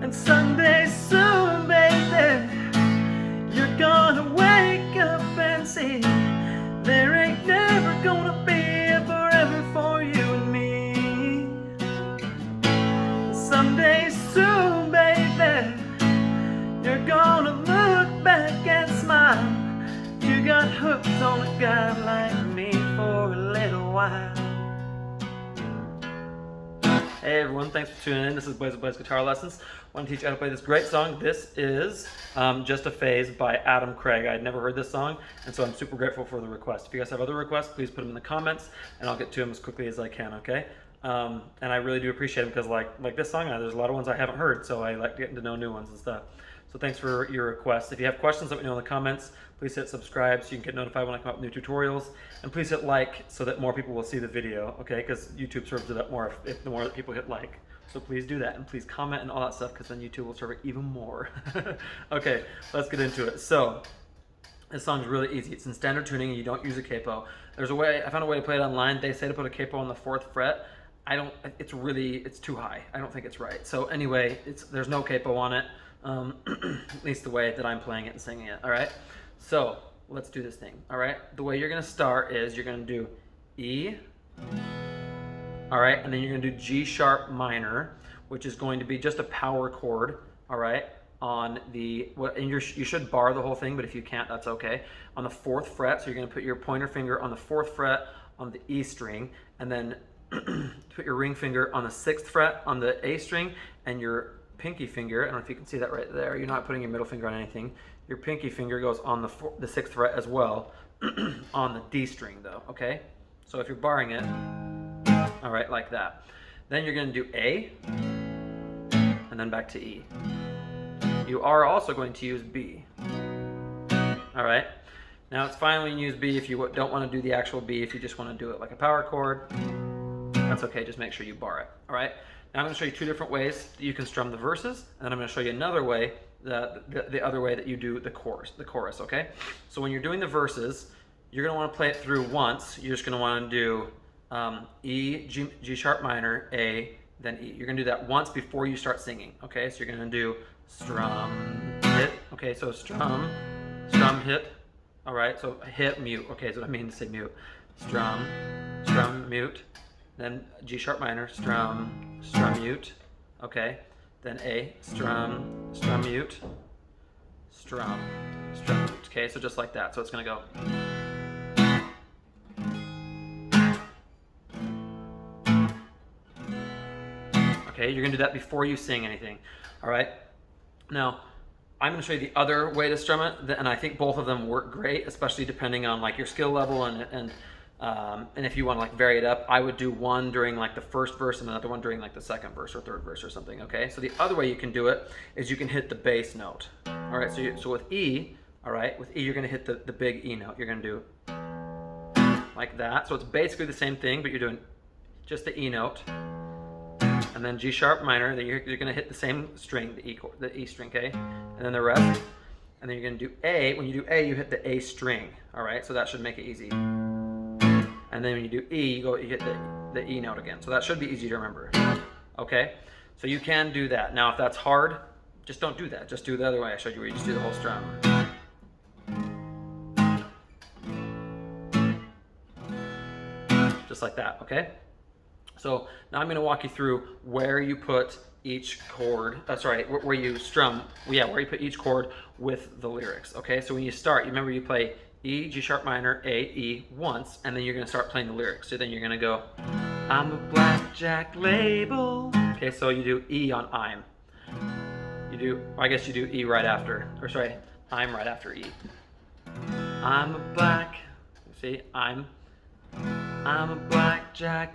And someday soon, baby, you're gonna wake up and see there ain't never gonna be a forever for you and me. Someday soon, baby, you're gonna look back and smile. You got hooked on a guy like me for a little while. Hey everyone, thanks for tuning in. This is Blaze of Blaze Guitar Lessons. I want to teach you how to play this great song. This is Just a Phase by Adam Craig. I had never heard this song, and so I'm super grateful for the request. If you guys have other requests, please put them in the comments, and I'll get to them as quickly as I can, okay? And I really do appreciate them because like this song, there's a lot of ones I haven't heard, so I like getting to know new ones and stuff. So thanks for your requests. If you have questions, let me know in the comments. Please hit subscribe so you can get notified when I come up with new tutorials. And please hit like so that more people will see the video, okay? Because YouTube serves it up more if the more that people hit like. So please do that, and please comment and all that stuff, because then YouTube will serve it even more. Okay, let's get into it. So this song's really easy. It's in standard tuning and you don't use a capo. There's a way, I found a way to play it online. They say to put a capo on the 4th fret. It's too high. I don't think it's right. So anyway, there's no capo on it. At least the way that I'm playing it and singing it, all right? So let's do this thing, all right? The way you're gonna start is you're gonna do E, all right? And then you're gonna do G sharp minor, which is going to be just a power chord, all right? On the, and you should bar the whole thing, but if you can't, that's okay. On the 4th fret, so you're gonna put your pointer finger on the 4th fret on the E string, and then put your ring finger on the 6th fret on the A string, and your pinky finger, I don't know if you can see that right there, you're not putting your middle finger on anything, your pinky finger goes on the 6th fret as well, on the D string though, okay? So if you're barring it, all right, like that. Then you're gonna do A, and then back to E. You are also going to use B, all right? Now it's fine when you use B if you don't wanna do the actual B, if you just wanna do it like a power chord, that's okay, just make sure you bar it, all right? Now I'm going to show you 2 different ways that you can strum the verses, and then I'm going to show you another way, the other way that you do the chorus, okay? So when you're doing the verses, you're going to want to play it through once. You're just going to want to do E, G sharp minor, A, then E. You're going to do that once before you start singing, okay? So you're going to do strum, hit, okay? So strum, hit, all right? So hit, mute, okay, is what I mean to say mute. Strum, mute. Then G sharp minor, strum, mute, okay. Then A, strum, mute, strum, mute, okay. So just like that. So it's gonna go. Okay, you're gonna do that before you sing anything, all right. Now, I'm gonna show you the other way to strum it, and I think both of them work great, especially depending on like your skill level and if you want to like vary it up. I would do one during like the 1st verse and another one during like the 2nd verse or 3rd verse or something, okay? So the other way you can do it is you can hit the bass note, all right? So with E, all right, with E you're gonna hit the big E note. You're gonna do like that. So it's basically the same thing, but you're doing just the E note, and then G sharp minor, then you're gonna hit the same string, the E string, okay? And then the rest, and then you're gonna do A. When you do A, you hit the A string, all right? So that should make it easy. And then when you do E, you hit the E note again. So that should be easy to remember, okay? So you can do that. Now if that's hard, just don't do that. Just do the other way I showed you, where you just do the whole strum. Just like that, okay? So now I'm gonna walk you through where you put each chord, where you strum, where you put each chord with the lyrics, okay? So when you start, you remember you play E, G sharp minor, A, E once, and then you're gonna start playing the lyrics. So then you're gonna go, I'm a blackjack label. Okay, so you do E on I'm. I guess you do E right after, I'm right after E. I'm a blackjack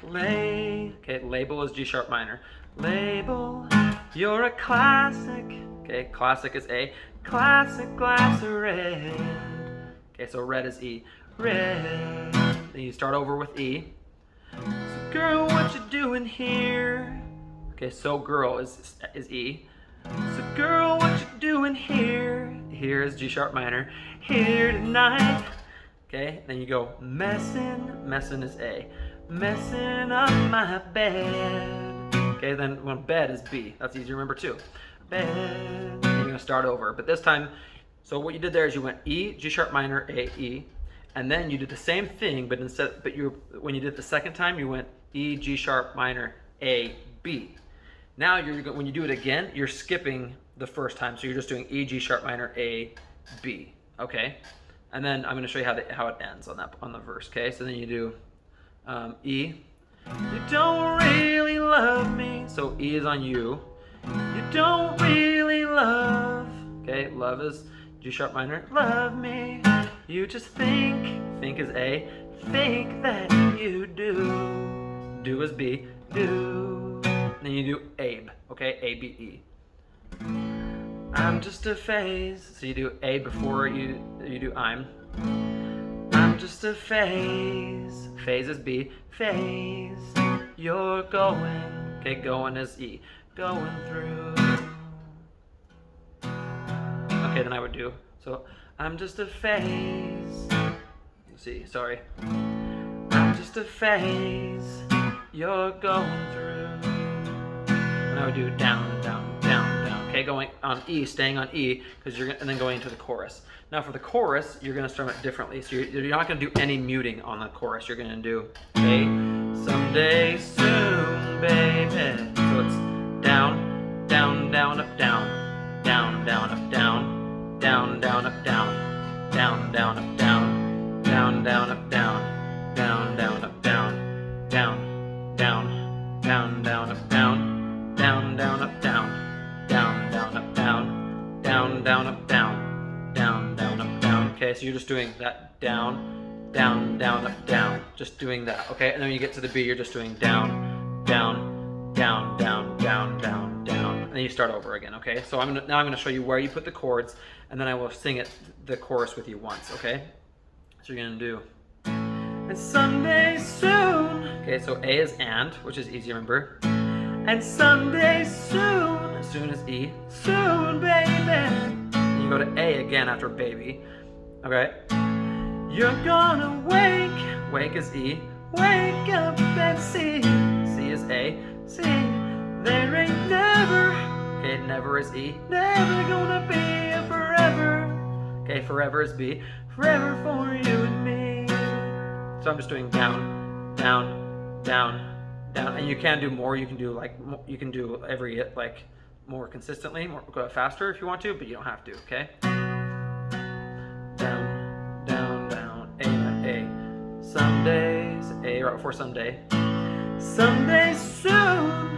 label. Okay, label is G sharp minor. Label, you're a classic. Okay, classic is A. Classic glass of red. Okay, so red is E. Red. Then you start over with E. So girl, what you doing here? Okay, so girl is E. So girl, what you doing here? Here is G sharp minor. Here tonight. Okay, then you go messin'. Messin' is A. Messin' up my bed. Okay, then when bed is B. That's easy to remember too. Bed. You're gonna start over, but this time, so what you did there is you went E, G sharp minor, A, E, and then you did the same thing, but when you did it the second time, you went E, G sharp minor, A, B. Now when you do it again, you're skipping the first time, so you're just doing E, G sharp minor, A, B. Okay, and then I'm going to show you how it ends on the verse. Okay, so then you do E. You don't really love me. So E is on you. You don't really love. Okay, love is G sharp minor. Love me. You just think. Think is A. Think that you do. Do is B. Do. Then you do Abe. Okay, A B E. I'm just a phase. So you do A before you do I'm. I'm just a phase. Phase is B. Phase. You're going. Okay, going is E. Going through. Okay, then I would do. So I'm just a phase. C, sorry. I'm just a phase. You're going through. And I would do down, down, down, down. Okay, going on E, staying on E, and then going into the chorus. Now for the chorus, you're going to strum it differently. So you're not going to do any muting on the chorus. You're going to do, okay, someday soon, baby. So it's down, down, down, up, down, down, down, up, down, down, down, up, down, down, down, up, down, down, down, up, down, down, down, up, down, down, down, down, down, up, down, down, down, up, down, down, down, up, down, down, down, up, down, down, down, up, down. Okay, so you're just doing that down, down, down, up, down. Just doing that, okay? And then when you get to the B, you're just doing down, down, down, down, down, down, down. And then you start over again, okay? So now I'm gonna show you where you put the chords, and then I will sing the chorus with you once, okay? So you're gonna do, and someday soon. Okay, so A is and, which is easy to remember. And someday soon. Soon is E. Soon, baby. And you go to A again after baby. Okay. You're gonna wake. Wake is E. Wake up and see. C is A. See. There ain't never. Okay, never is E. Never gonna be a forever. Okay, forever is B. Forever for you and me. So I'm just doing down, down, down, down, and you can do more. You can do every more consistently, go faster if you want to, but you don't have to. Okay. Down, down, down, A. Some days, A right before someday. Someday soon.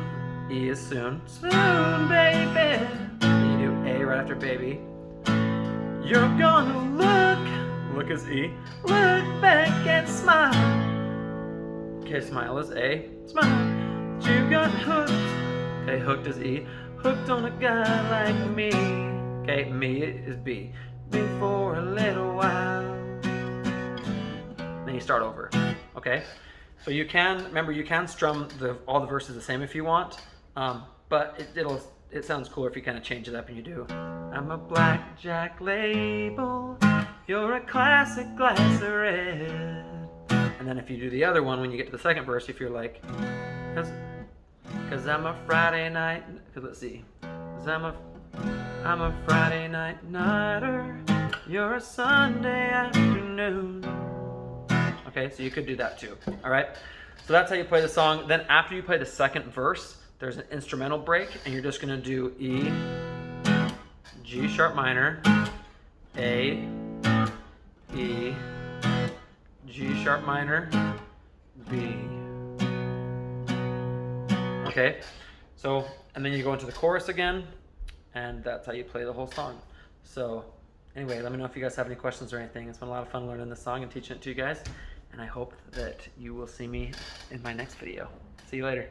E is soon. Soon, baby. And you do A right after baby. You're gonna look is E. Look back and smile. Okay, smile is A. Smile. You got hooked. Okay, hooked is E. Hooked on a guy like me. Okay, me is B. Me for a little while. Then you start over. Okay? So you can strum all the verses the same if you want, but it sounds cooler if you kind of change it up and you do, I'm a blackjack label, you're a classic glass of red. And then if you do the other one, when you get to the second verse, if you're like, cause I'm a Friday night, cause let's see, cause I'm a Friday nighter, you're a Sunday afternoon. Okay, so you could do that too, all right? So that's how you play the song. Then after you play the second verse, there's an instrumental break, and you're just gonna do E, G sharp minor, A, E, G sharp minor, B. Okay, so, and then you go into the chorus again, and that's how you play the whole song. So anyway, let me know if you guys have any questions or anything. It's been a lot of fun learning this song and teaching it to you guys, and I hope that you will see me in my next video. See you later.